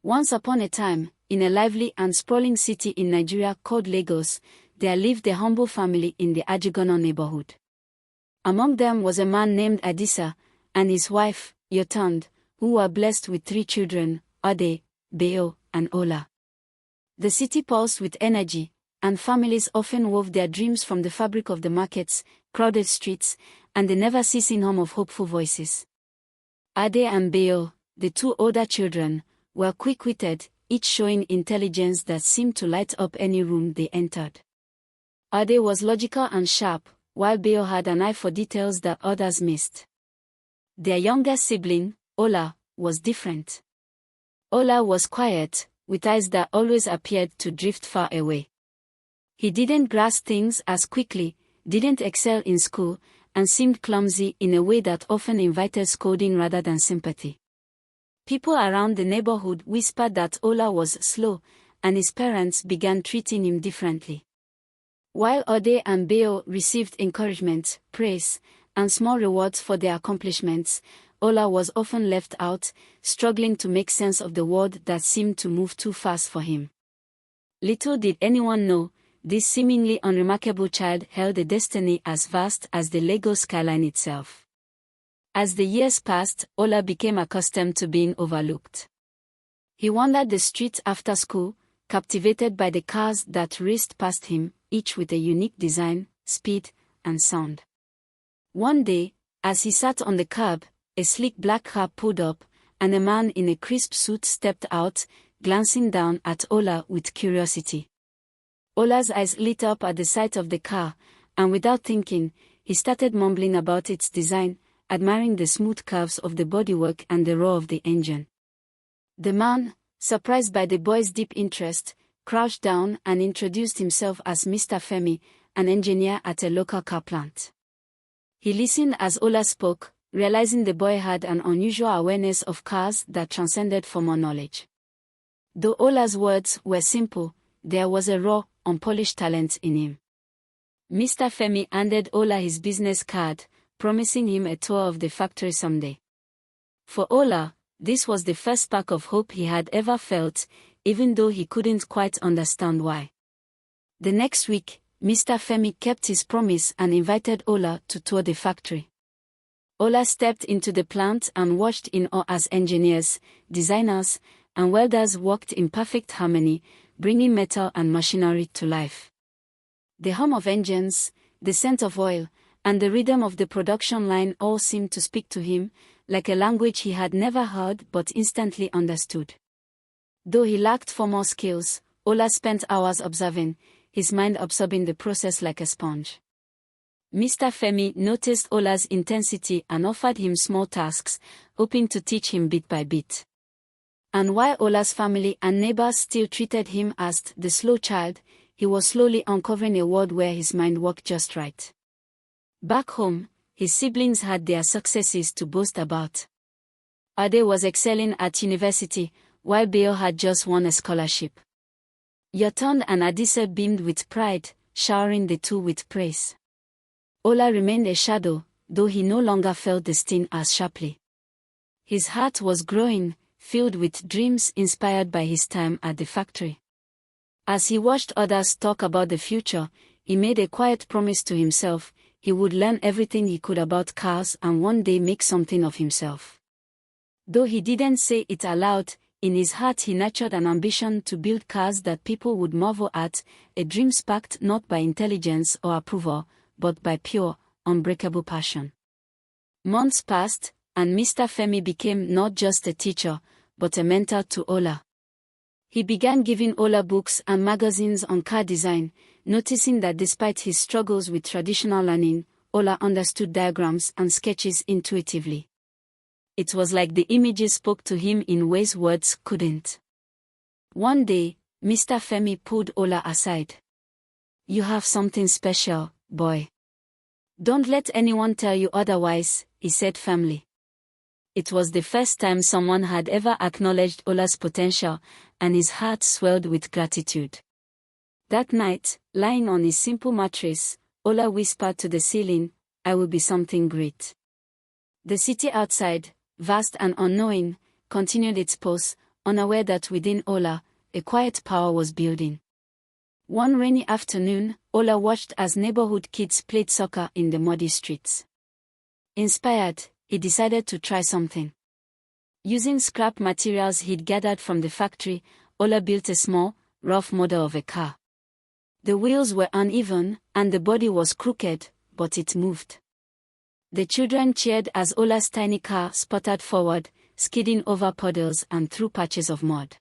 Once upon a time, in a lively and sprawling city in Nigeria called Lagos, there lived a humble family in the Ajigono neighborhood. Among them was a man named Adisa, and his wife, Yotand, who were blessed with 3 children, Ade, Beo, and Ola. The city pulsed with energy, and families often wove their dreams from the fabric of the markets, crowded streets, and the never-ceasing hum of hopeful voices. Ade and Beo, the 2 older children, were quick-witted, each showing intelligence that seemed to light up any room they entered. Ade was logical and sharp, while Beo had an eye for details that others missed. Their younger sibling, Ola, was different. Ola was quiet, with eyes that always appeared to drift far away. He didn't grasp things as quickly, didn't excel in school, and seemed clumsy in a way that often invited scolding rather than sympathy. People around the neighborhood whispered that Ola was slow, and his parents began treating him differently. While Ade and Beo received encouragement, praise, and small rewards for their accomplishments, Ola was often left out, struggling to make sense of the world that seemed to move too fast for him. Little did anyone know, this seemingly unremarkable child held a destiny as vast as the Lagos skyline itself. As the years passed, Ola became accustomed to being overlooked. He wandered the streets after school, captivated by the cars that raced past him, each with a unique design, speed, and sound. One day, as he sat on the curb, a sleek black car pulled up, and a man in a crisp suit stepped out, glancing down at Ola with curiosity. Ola's eyes lit up at the sight of the car, and without thinking, he started mumbling about its design, admiring the smooth curves of the bodywork and the roar of the engine. The man, surprised by the boy's deep interest, crouched down and introduced himself as Mr. Fei, an engineer at a local car plant. He listened as Ola spoke, realizing the boy had an unusual awareness of cars that transcended formal knowledge. Though Ola's words were simple, there was a raw, unpolished talent in him. Mr. Fei handed Ola his business card, promising him a tour of the factory someday. For Ola, this was the first spark of hope he had ever felt, even though he couldn't quite understand why. The next week, Mr. Fei kept his promise and invited Ola to tour the factory. Ola stepped into the plant and watched in awe as engineers, designers, and welders worked in perfect harmony, bringing metal and machinery to life. The hum of engines, the scent of oil, and the rhythm of the production line all seemed to speak to him, like a language he had never heard but instantly understood. Though he lacked formal skills, Ola spent hours observing, his mind absorbing the process like a sponge. Mr. Fei noticed Ola's intensity and offered him small tasks, hoping to teach him bit by bit. And while Ola's family and neighbors still treated him as the slow child, he was slowly uncovering a world where his mind worked just right. Back home, his siblings had their successes to boast about. Ade was excelling at university, while Beo had just won a scholarship. Yoton and Adisa beamed with pride, showering the 2 with praise. Ola remained a shadow, though he no longer felt the sting as sharply. His heart was growing, filled with dreams inspired by his time at the factory. As he watched others talk about the future, he made a quiet promise to himself: he would learn everything he could about cars and one day make something of himself. Though he didn't say it aloud, in his heart he nurtured an ambition to build cars that people would marvel at, a dream sparked not by intelligence or approval, but by pure, unbreakable passion. Months passed, and Mr. Fei became not just a teacher, but a mentor to Ola. He began giving Ola books and magazines on car design, noticing that despite his struggles with traditional learning, Ola understood diagrams and sketches intuitively. It was like the images spoke to him in ways words couldn't. One day, Mr. Fei pulled Ola aside. "You have something special, boy. Don't let anyone tell you otherwise," he said firmly. It was the first time someone had ever acknowledged Ola's potential, and his heart swelled with gratitude. That night, lying on his simple mattress, Ola whispered to the ceiling, "I will be something great." The city outside, vast and unknowing, continued its pulse, unaware that within Ola, a quiet power was building. One rainy afternoon, Ola watched as neighborhood kids played soccer in the muddy streets. Inspired, he decided to try something. Using scrap materials he'd gathered from the factory, Ola built a small, rough model of a car. The wheels were uneven, and the body was crooked, but it moved. The children cheered as Ola's tiny car sputtered forward, skidding over puddles and through patches of mud.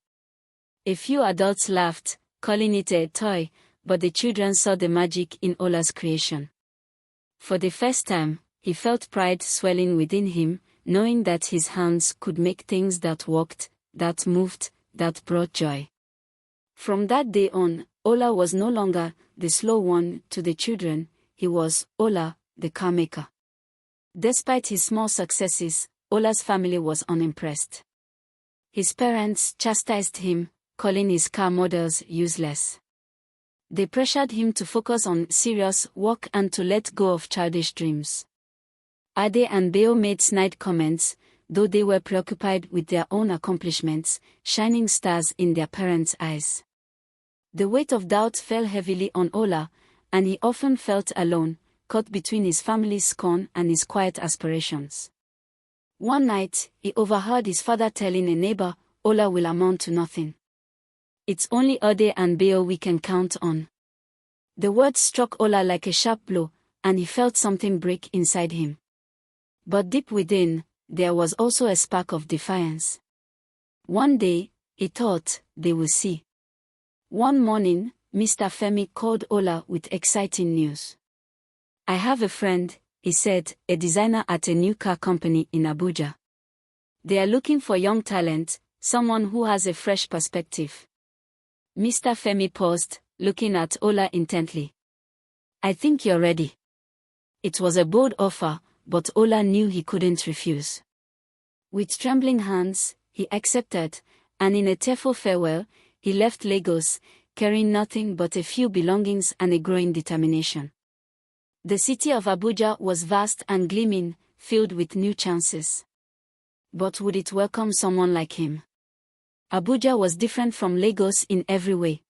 A few adults laughed, calling it a toy, but the children saw the magic in Ola's creation. For the first time, he felt pride swelling within him, knowing that his hands could make things that walked, that moved, that brought joy. From that day on, Ola was no longer the slow one to the children, he was Ola, the car maker. Despite his small successes, Ola's family was unimpressed. His parents chastised him, calling his car models useless. They pressured him to focus on serious work and to let go of childish dreams. Ade and Beo made snide comments, though they were preoccupied with their own accomplishments, shining stars in their parents' eyes. The weight of doubt fell heavily on Ola, and he often felt alone, caught between his family's scorn and his quiet aspirations. One night, he overheard his father telling a neighbor, "Ola will amount to nothing. It's only Ode and Beo we can count on." The words struck Ola like a sharp blow, and he felt something break inside him. But deep within, there was also a spark of defiance. One day, he thought, they will see. One morning, Mr. Fei called Ola with exciting news. "I have a friend," he said, "a designer at a new car company in Abuja. They are looking for young talent, someone who has a fresh perspective." Mr. Fei paused, looking at Ola intently. "I think you're ready." It was a bold offer, but Ola knew he couldn't refuse. With trembling hands, he accepted, and in a tearful farewell, he left Lagos, carrying nothing but a few belongings and a growing determination. The city of Abuja was vast and gleaming, filled with new chances. But would it welcome someone like him? Abuja was different from Lagos in every way.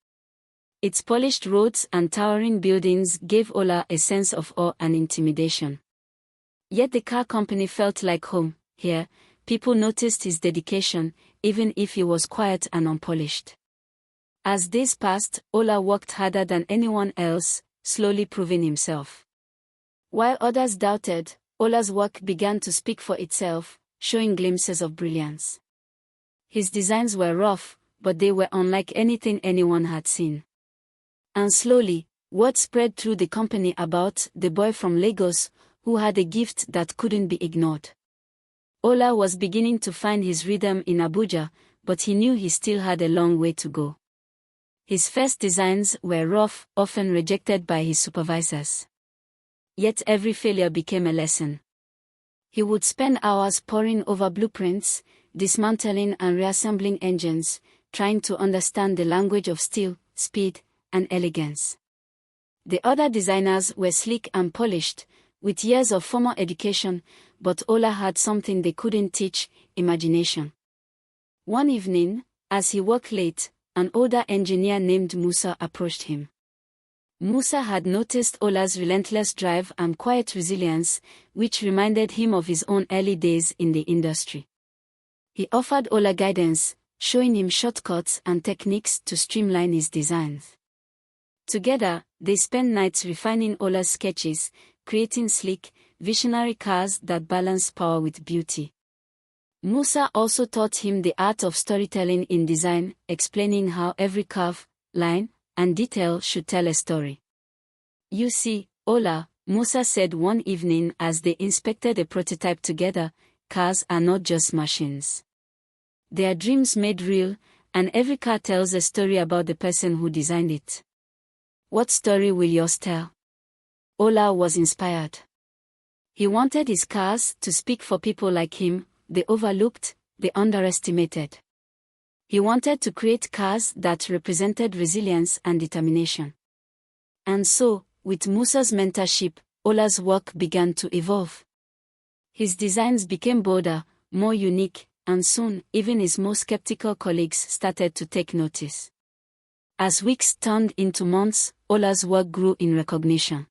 Its polished roads and towering buildings gave Ola a sense of awe and intimidation. Yet the car company felt like home. Here, people noticed his dedication, even if he was quiet and unpolished. As days passed, Ola worked harder than anyone else, slowly proving himself. While others doubted, Ola's work began to speak for itself, showing glimpses of brilliance. His designs were rough, but they were unlike anything anyone had seen. And slowly, word spread through the company about the boy from Lagos, who had a gift that couldn't be ignored. Ola was beginning to find his rhythm in Abuja, but he knew he still had a long way to go. His first designs were rough, often rejected by his supervisors. Yet every failure became a lesson. He would spend hours poring over blueprints, dismantling and reassembling engines, trying to understand the language of steel, speed, and elegance. The other designers were sleek and polished, with years of formal education, but Ola had something they couldn't teach: imagination. One evening, as he worked late, an older engineer named Musa approached him. Musa had noticed Ola's relentless drive and quiet resilience, which reminded him of his own early days in the industry. He offered Ola guidance, showing him shortcuts and techniques to streamline his designs. Together, they spent nights refining Ola's sketches, creating sleek, visionary cars that balance power with beauty. Musa also taught him the art of storytelling in design, explaining how every curve, line, and detail should tell a story. "You see, Ola," Musa said one evening as they inspected a prototype together, "cars are not just machines. They are dreams made real, and every car tells a story about the person who designed it. What story will yours tell?" Ola was inspired. He wanted his cars to speak for people like him, the overlooked, the underestimated. He wanted to create cars that represented resilience and determination. And so, with Musa's mentorship, Ola's work began to evolve. His designs became bolder, more unique, and soon, even his most skeptical colleagues started to take notice. As weeks turned into months, Ola's work grew in recognition.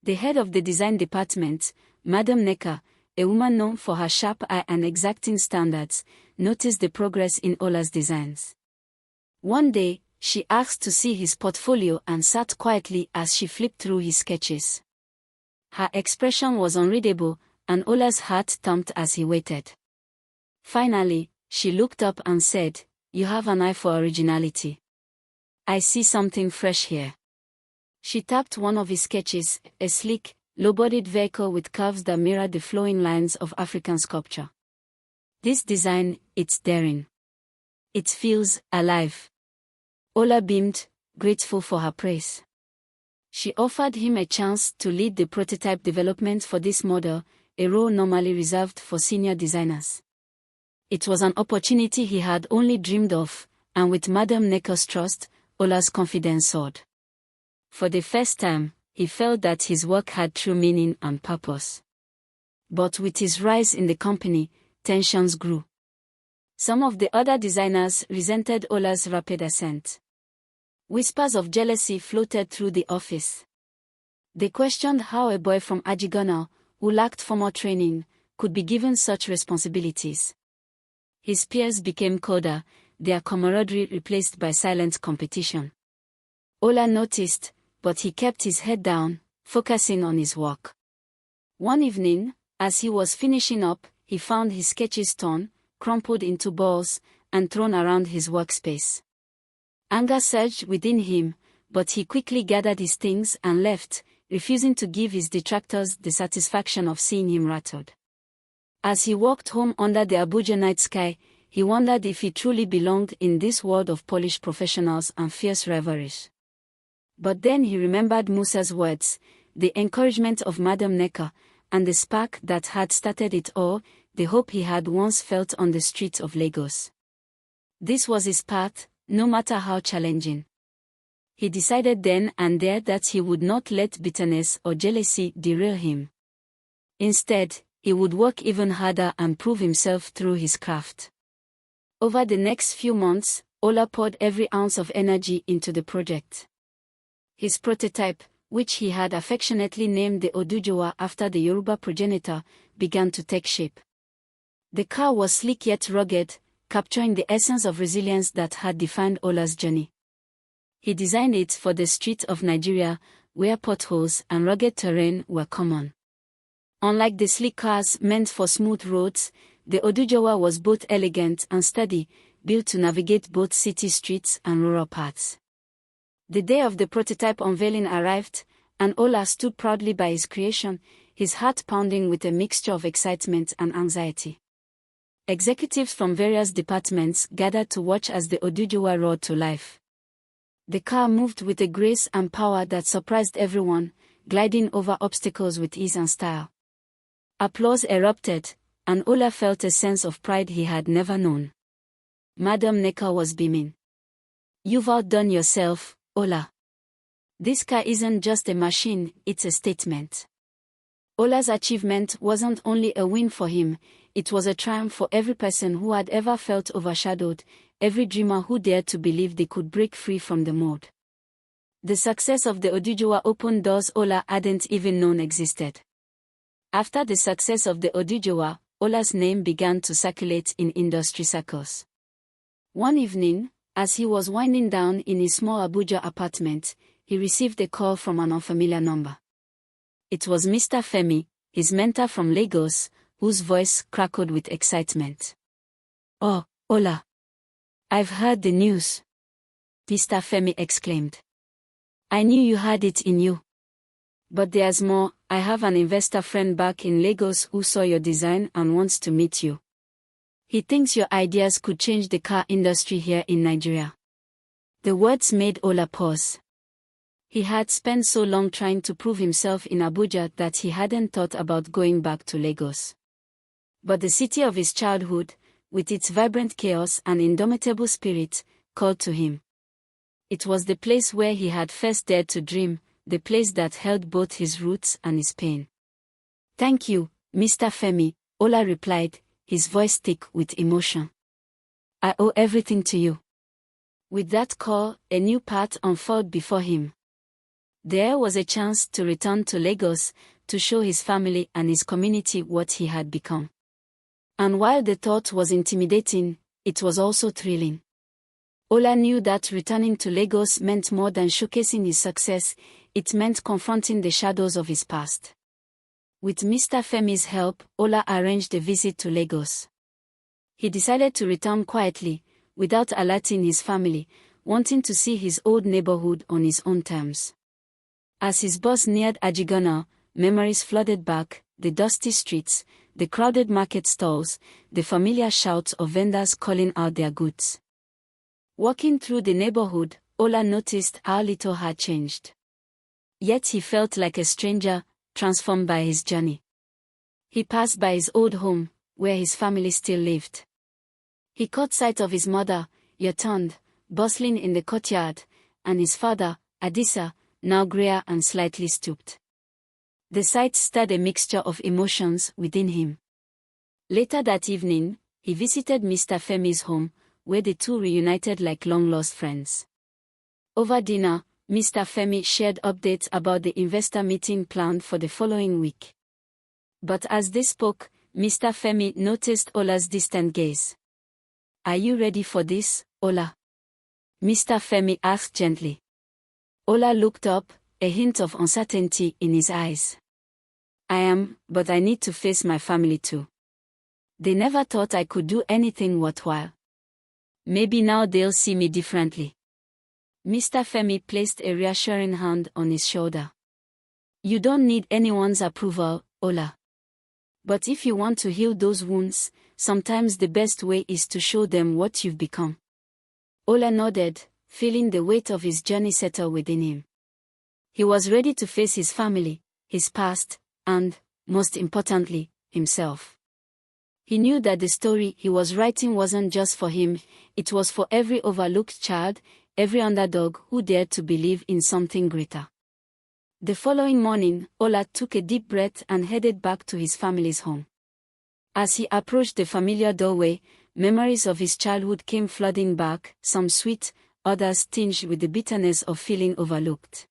The head of the design department, Madam NECA, a woman known for her sharp eye and exacting standards, noticed the progress in Ola's designs. One day, she asked to see his portfolio and sat quietly as she flipped through his sketches. Her expression was unreadable, and Ola's heart thumped as he waited. Finally, she looked up and said, "You have an eye for originality. I see something fresh here." She tapped one of his sketches, a sleek, low-bodied vehicle with curves that mirrored the flowing lines of African sculpture. "This design, it's daring. It feels alive." Ola beamed, grateful for her praise. She offered him a chance to lead the prototype development for this model, a role normally reserved for senior designers. It was an opportunity he had only dreamed of, and with Madam NECA's trust, Ola's confidence soared. For the first time, he felt that his work had true meaning and purpose. But with his rise in the company, tensions grew. Some of the other designers resented Ola's rapid ascent. Whispers of jealousy floated through the office. They questioned how a boy from Abuja, who lacked formal training, could be given such responsibilities. His peers became colder, their camaraderie replaced by silent competition. Ola noticed, but he kept his head down, focusing on his work. One evening, as he was finishing up, he found his sketches torn, crumpled into balls, and thrown around his workspace. Anger surged within him, but he quickly gathered his things and left, refusing to give his detractors the satisfaction of seeing him rattled. As he walked home under the Abuja night sky, he wondered if he truly belonged in this world of polished professionals and fierce rivalries. But then he remembered Musa's words, the encouragement of Madam NECA, and the spark that had started it all, the hope he had once felt on the streets of Lagos. This was his path, no matter how challenging. He decided then and there that he would not let bitterness or jealousy derail him. Instead, he would work even harder and prove himself through his craft. Over the next few months, Ola poured every ounce of energy into the project. His prototype, which he had affectionately named the Odua after the Yoruba progenitor, began to take shape. The car was sleek yet rugged, capturing the essence of resilience that had defined Ola's journey. He designed it for the streets of Nigeria, where potholes and rugged terrain were common. Unlike the sleek cars meant for smooth roads, the Odua was both elegant and sturdy, built to navigate both city streets and rural paths. The day of the prototype unveiling arrived, and Ola stood proudly by his creation, his heart pounding with a mixture of excitement and anxiety. Executives from various departments gathered to watch as the Odua roared to life. The car moved with a grace and power that surprised everyone, gliding over obstacles with ease and style. Applause erupted, and Ola felt a sense of pride he had never known. Madam NECA was beaming. "You've outdone yourself, Ola. This car isn't just a machine, it's a statement." Ola's achievement wasn't only a win for him, it was a triumph for every person who had ever felt overshadowed, every dreamer who dared to believe they could break free from the mold. The success of the Odua opened doors Ola hadn't even known existed. After the success of the Odua, Ola's name began to circulate in industry circles. One evening, as he was winding down in his small Abuja apartment, he received a call from an unfamiliar number. It was Mr Fei, his mentor from Lagos, whose voice crackled with excitement. "Oh, Ola. I've heard the news," Mr Fei exclaimed. "I knew you had it in you. But there's more. I have an investor friend back in Lagos who saw your design and wants to meet you. He thinks your ideas could change the car industry here in Nigeria." The words made Ola pause. He had spent so long trying to prove himself in Abuja that he hadn't thought about going back to Lagos. But the city of his childhood, with its vibrant chaos and indomitable spirit, called to him. It was the place where he had first dared to dream, the place that held both his roots and his pain. "Thank you, Mr Fei," Ola replied, his voice thick with emotion. "I owe everything to you." With that call, a new path unfolded before him. There was a chance to return to Lagos, to show his family and his community what he had become. And while the thought was intimidating, it was also thrilling. Ola knew that returning to Lagos meant more than showcasing his success, it meant confronting the shadows of his past. With Mr. Femi's help, Ola arranged a visit to Lagos. He decided to return quietly, without alerting his family, wanting to see his old neighborhood on his own terms. As his bus neared Ajigona, memories flooded back, the dusty streets, the crowded market stalls, the familiar shouts of vendors calling out their goods. Walking through the neighborhood, Ola noticed how little had changed. Yet he felt like a stranger, transformed by his journey. He passed by his old home, where his family still lived. He caught sight of his mother, Yatand, bustling in the courtyard, and his father, Adisa, now grayer and slightly stooped. The sight stirred a mixture of emotions within him. Later that evening, he visited Mr. Femi's home, where the two reunited like long-lost friends. Over dinner, Mr. Femi shared updates about the investor meeting planned for the following week. But as they spoke, Mr. Femi noticed Ola's distant gaze. "Are you ready for this, Ola?" Mr. Femi asked gently. Ola looked up, a hint of uncertainty in his eyes. "I am, but I need to face my family too. They never thought I could do anything worthwhile. Maybe now they'll see me differently." Mr. Femi placed a reassuring hand on his shoulder. "You don't need anyone's approval, Ola. But if you want to heal those wounds, sometimes the best way is to show them what you've become." Ola nodded, feeling the weight of his journey settle within him. He was ready to face his family, his past, and, most importantly, himself. He knew that the story he was writing wasn't just for him, it was for every overlooked child, every underdog who dared to believe in something greater. The following morning, Ola took a deep breath and headed back to his family's home. As he approached the familiar doorway, memories of his childhood came flooding back, some sweet, others tinged with the bitterness of feeling overlooked.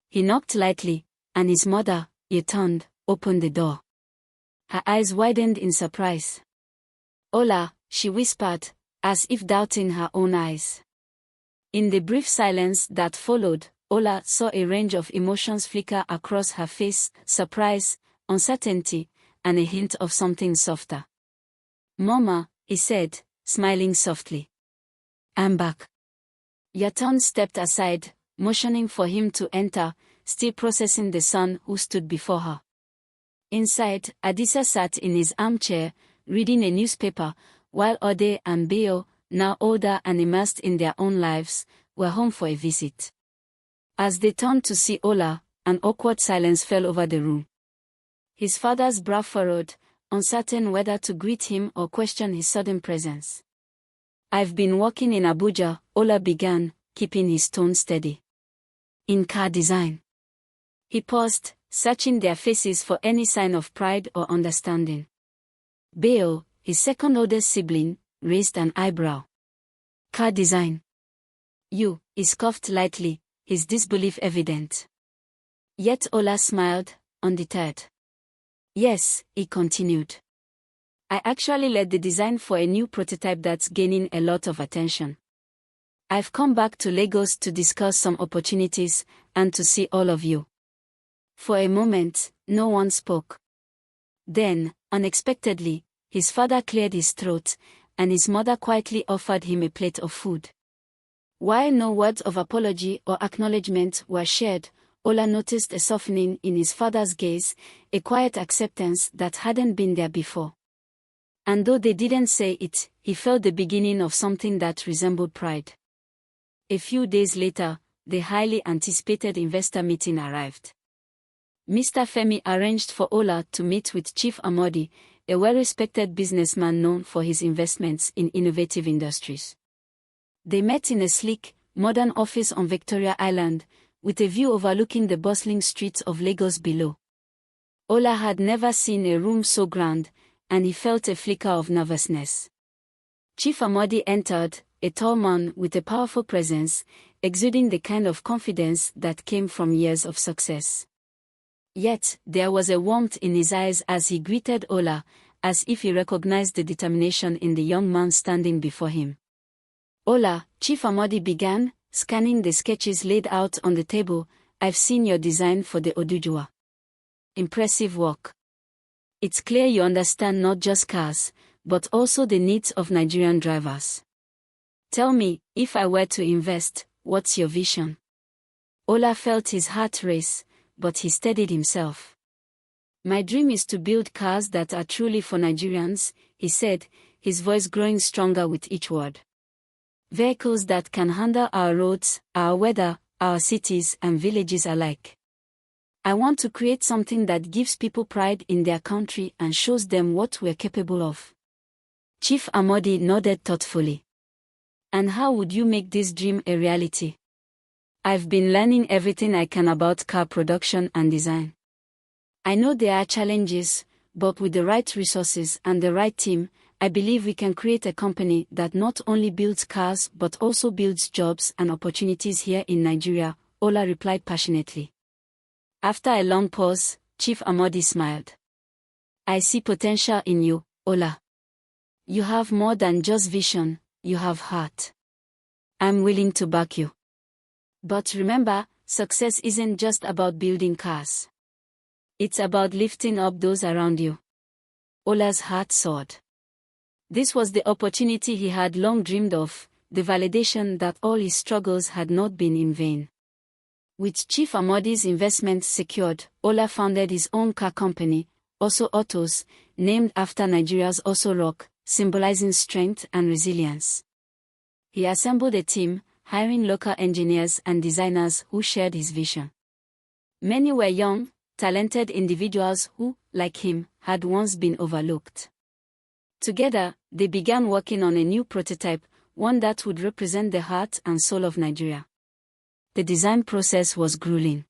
He knocked lightly, and his mother, Yetand, opened the door. Her eyes widened in surprise. "Ola," she whispered, as if doubting her own eyes. In the brief silence that followed, Ola saw a range of emotions flicker across her face: surprise, uncertainty, and a hint of something softer. "Mama," he said, smiling softly. "I'm back." Yatan stepped aside, motioning for him to enter, still processing the son who stood before her. Inside, Adisa sat in his armchair, reading a newspaper, while Ode and Beo, now older and immersed in their own lives, were home for a visit. As they turned to see Ola, an awkward silence fell over the room. His father's brow furrowed, uncertain whether to greet him or question his sudden presence. "I've been working in Abuja," Ola began, keeping his tone steady. "In car design." He paused, searching their faces for any sign of pride or understanding. Beo, his second oldest sibling, raised an eyebrow. "Car design? You," he scoffed lightly, his disbelief evident. Yet Ola smiled, undeterred. "Yes," he continued. "I actually led the design for a new prototype that's gaining a lot of attention. I've come back to Lagos to discuss some opportunities, and to see all of you." For a moment, no one spoke. Then, unexpectedly, his father cleared his throat, and his mother quietly offered him a plate of food. While no words of apology or acknowledgement were shared, Ola noticed a softening in his father's gaze, a quiet acceptance that hadn't been there before. And though they didn't say it, he felt the beginning of something that resembled pride. A few days later, the highly anticipated investor meeting arrived. Mr. Femi arranged for Ola to meet with Chief Amodi, a well-respected businessman known for his investments in innovative industries. They met in a sleek, modern office on Victoria Island, with a view overlooking the bustling streets of Lagos below. Ola had never seen a room so grand, and he felt a flicker of nervousness. Chief Amadi entered, a tall man with a powerful presence, exuding the kind of confidence that came from years of success. Yet, there was a warmth in his eyes as he greeted Ola, as if he recognized the determination in the young man standing before him. Ola, Chief Amadi began, scanning the sketches laid out on the table. I've seen your design for the Odua. Impressive work. It's clear you understand not just cars, but also the needs of Nigerian drivers. Tell me, if I were to invest, what's your vision? Ola felt his heart race, but he steadied himself. My dream is to build cars that are truly for Nigerians, he said, his voice growing stronger with each word. Vehicles that can handle our roads, our weather, our cities and villages alike. I want to create something that gives people pride in their country and shows them what we're capable of. Chief Amadi nodded thoughtfully. And how would you make this dream a reality? I've been learning everything I can about car production and design. I know there are challenges, but with the right resources and the right team, I believe we can create a company that not only builds cars but also builds jobs and opportunities here in Nigeria, Ola replied passionately. After a long pause, Chief Amadi smiled. I see potential in you, Ola. You have more than just vision, you have heart. I'm willing to back you. But remember, success isn't just about building cars. It's about lifting up those around you. Ola's heart soared. This was the opportunity he had long dreamed of, the validation that all his struggles had not been in vain. With Chief Amadi's investment secured, Ola founded his own car company, Oso Autos, named after Nigeria's Oso Rock, symbolizing strength and resilience. He assembled a team, hiring local engineers and designers who shared his vision. Many were young, talented individuals who, like him, had once been overlooked. Together, they began working on a new prototype, one that would represent the heart and soul of Nigeria. The design process was grueling.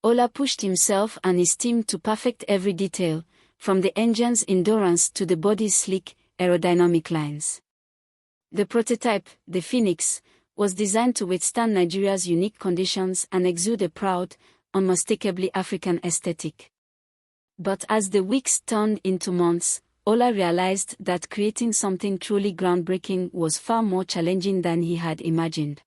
Ola pushed himself and his team to perfect every detail, from the engine's endurance to the body's sleek, aerodynamic lines. The prototype, the Phoenix, was designed to withstand Nigeria's unique conditions and exude a proud, unmistakably African aesthetic. But as the weeks turned into months, Ola realized that creating something truly groundbreaking was far more challenging than he had imagined.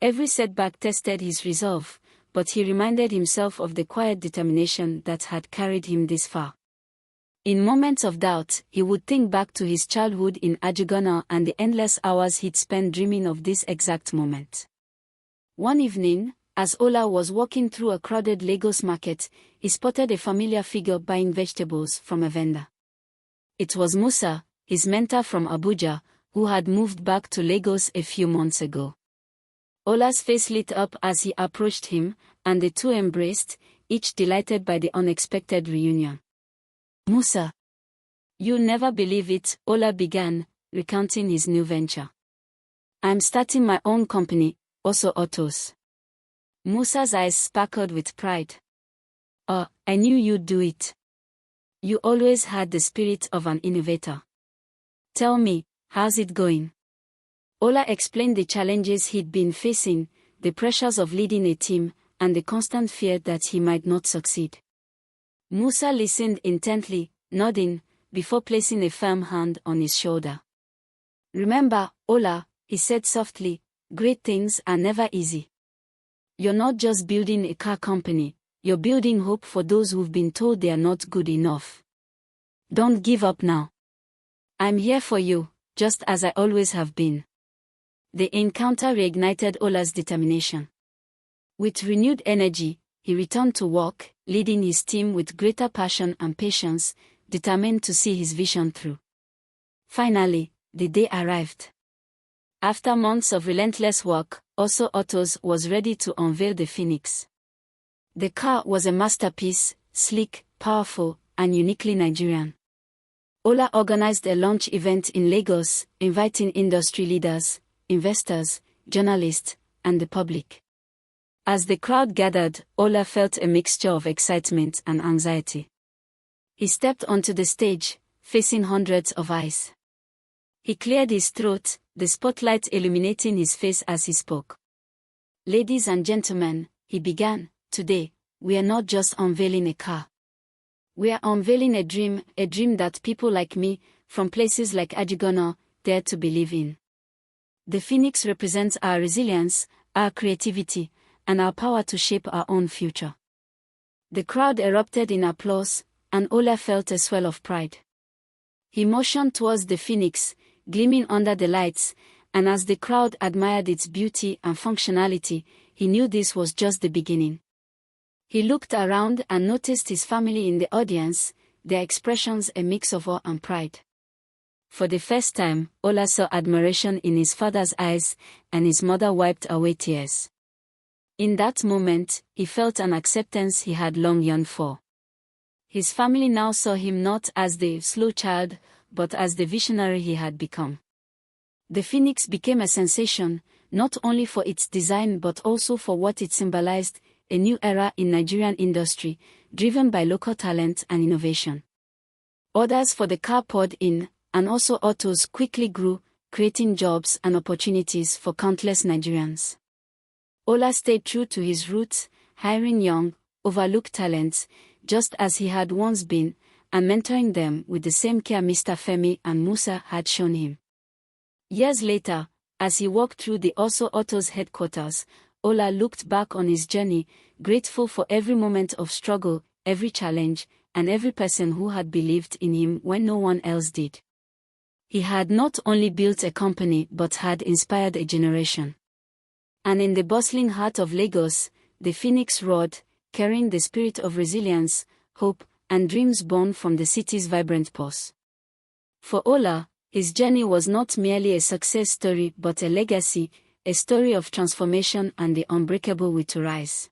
Every setback tested his resolve, but he reminded himself of the quiet determination that had carried him this far. In moments of doubt, he would think back to his childhood in Abuja and the endless hours he'd spent dreaming of this exact moment. One evening, as Ola was walking through a crowded Lagos market, he spotted a familiar figure buying vegetables from a vendor. It was Musa, his mentor from Abuja, who had moved back to Lagos a few months ago. Ola's face lit up as he approached him, and the two embraced, each delighted by the unexpected reunion. Musa. You'll never believe it, Ola began, recounting his new venture. I'm starting my own company, Oso Autos. Musa's eyes sparkled with pride. Oh, I knew you'd do it. You always had the spirit of an innovator. Tell me, how's it going? Ola explained the challenges he'd been facing, the pressures of leading a team, and the constant fear that he might not succeed. Musa listened intently, nodding, before placing a firm hand on his shoulder. Remember, Ola, he said softly, great things are never easy. You're not just building a car company, you're building hope for those who've been told they are not good enough. Don't give up now. I'm here for you, just as I always have been. The encounter reignited Ola's determination. With renewed energy, he returned to work, leading his team with greater passion and patience, determined to see his vision through. Finally, the day arrived. After months of relentless work, Oso Autos was ready to unveil the Phoenix. The car was a masterpiece, sleek, powerful, and uniquely Nigerian. Ola organized a launch event in Lagos, inviting industry leaders, investors, journalists, and the public. As the crowd gathered, Ola felt a mixture of excitement and anxiety. He stepped onto the stage, facing hundreds of eyes. He cleared his throat, the spotlight illuminating his face as he spoke. "Ladies and gentlemen," he began, "today, we are not just unveiling a car. We are unveiling a dream that people like me, from places like Abuja, dare to believe in. The phoenix represents our resilience, our creativity, and our power to shape our own future." The crowd erupted in applause, and Ola felt a swell of pride. He motioned towards the phoenix, gleaming under the lights, and as the crowd admired its beauty and functionality, he knew this was just the beginning. He looked around and noticed his family in the audience, their expressions a mix of awe and pride. For the first time, Ola saw admiration in his father's eyes, and his mother wiped away tears. In that moment, he felt an acceptance he had long yearned for. His family now saw him not as the slow child, but as the visionary he had become. The phoenix became a sensation, not only for its design but also for what it symbolized, a new era in Nigerian industry, driven by local talent and innovation. Orders for the car poured in, and also autos quickly grew, creating jobs and opportunities for countless Nigerians. Ola stayed true to his roots, hiring young, overlooked talents, just as he had once been, and mentoring them with the same care Mr Fei and Musa had shown him. Years later, as he walked through the Also Autos headquarters, Ola looked back on his journey, grateful for every moment of struggle, every challenge, and every person who had believed in him when no one else did. He had not only built a company but had inspired a generation. And in the bustling heart of Lagos, the phoenix roared, carrying the spirit of resilience, hope, and dreams born from the city's vibrant pulse. For Ola, his journey was not merely a success story but a legacy, a story of transformation and the unbreakable will to rise.